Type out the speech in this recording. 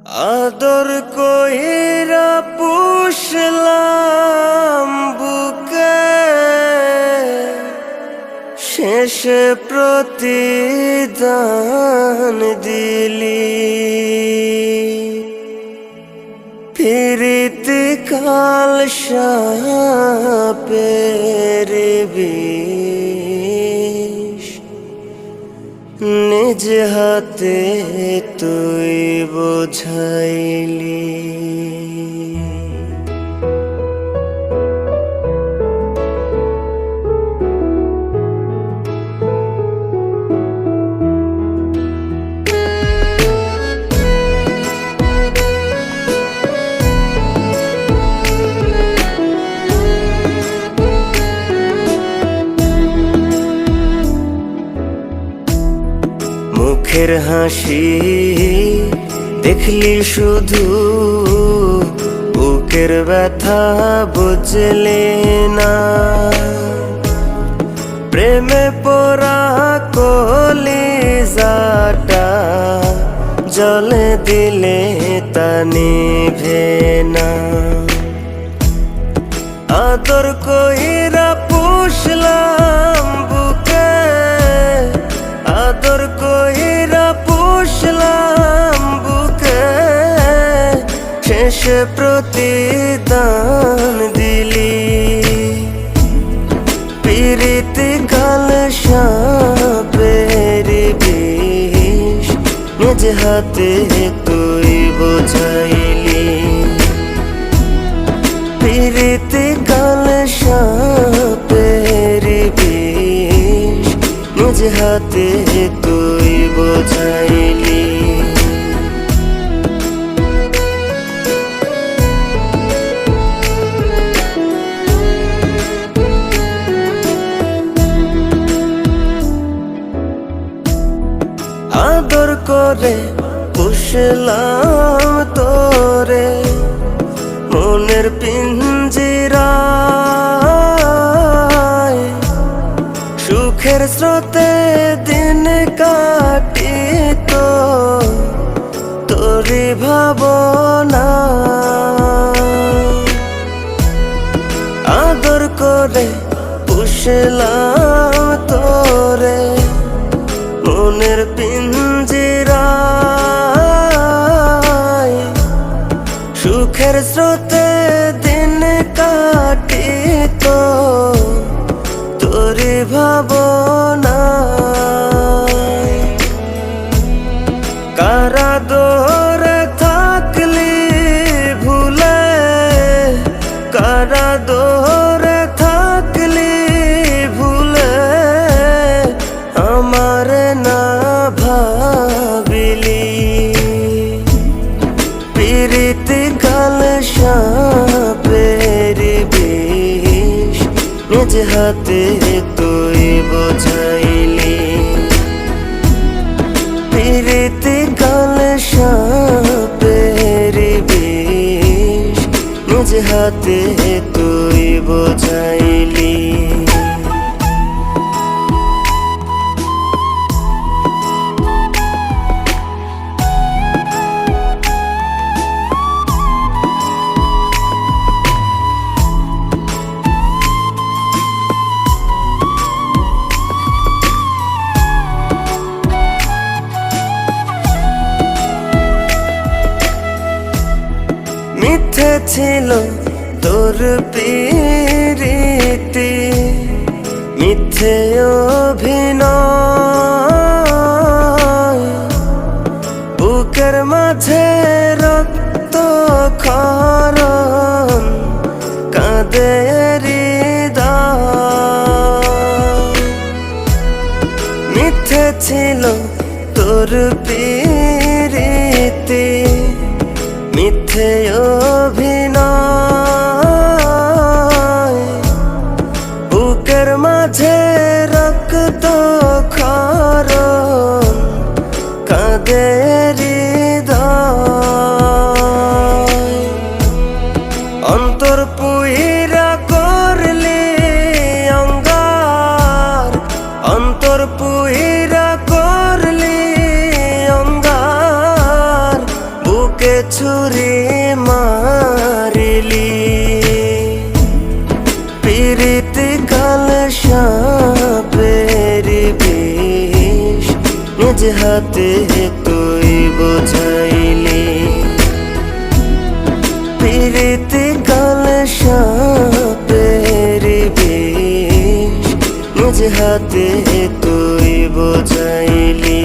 আদর কইরা পুষলাম বুকে, শেষে প্রতিদান দিলি। প্রীতি কাল সাপের বিষ, নিজ হাতে তুই বোঝাইলি। মুখের হাসি দেখলি শুধু, বুকের ব্যথা বুঝলি না। প্রেমে পড়া কলিজাটা জলে দিলে তা নিভে না। আদর কইরা পুষলাম বুকে, আদর কইরা পুষলাম বুকে, শেষে প্রতিদান দিলি। প্রীতি কাল সাপের বিষ, নিজ হাতে তুই বোঝাইলি। প্রীতি কাল সাপের বিষ, নিজ হাতে তুই বোঝাইলি। আদর করে পুষলাম তোরে মনের পিঞ্জিরায়, সুখের স্রোতে দিন কাটিত তোরি ভাবনা। আদর করে পুষলাম তোরে মনের পিঞ্জিরায়, সুখের স্রোতে দিন কাটিত তোরি ভাবনায়। কারা দোরে থাকলি ভুলে, কারা দোরে থাকলি ভুলে, আমার না ভাবিলি। প্রীতি কাল সাপের বিষ, নিজ হাতে তুই বোঝাইলি। প্রীতি কাল সাপের বিষ, নিজ হাতে তুই বোঝাইলি। মিথ্যে ছিল তোর প্রীতি, মিথ্যে অভিনয়, বুকের মাঝে রক্ত ক্ষরণ কাঁদে হৃদয়। মিথ্যে ছিল তোর প্রীতি, মিথ্যে অভিনয়, বুকের মাঝে রক্ত ক্ষরণ কাঁদে হৃদয়। অন্তর পুইরা করলি অঙ্গার, অন্তর পুইরা করলি অঙ্গার, বুকে ছুরি মারিলি পিরিতি কাল সাপের বিষ নিজ হাতে তুই বোঝাইলি পিরিতি কাল সাপের বিষ নিজ হাতে তুই বোঝাইলি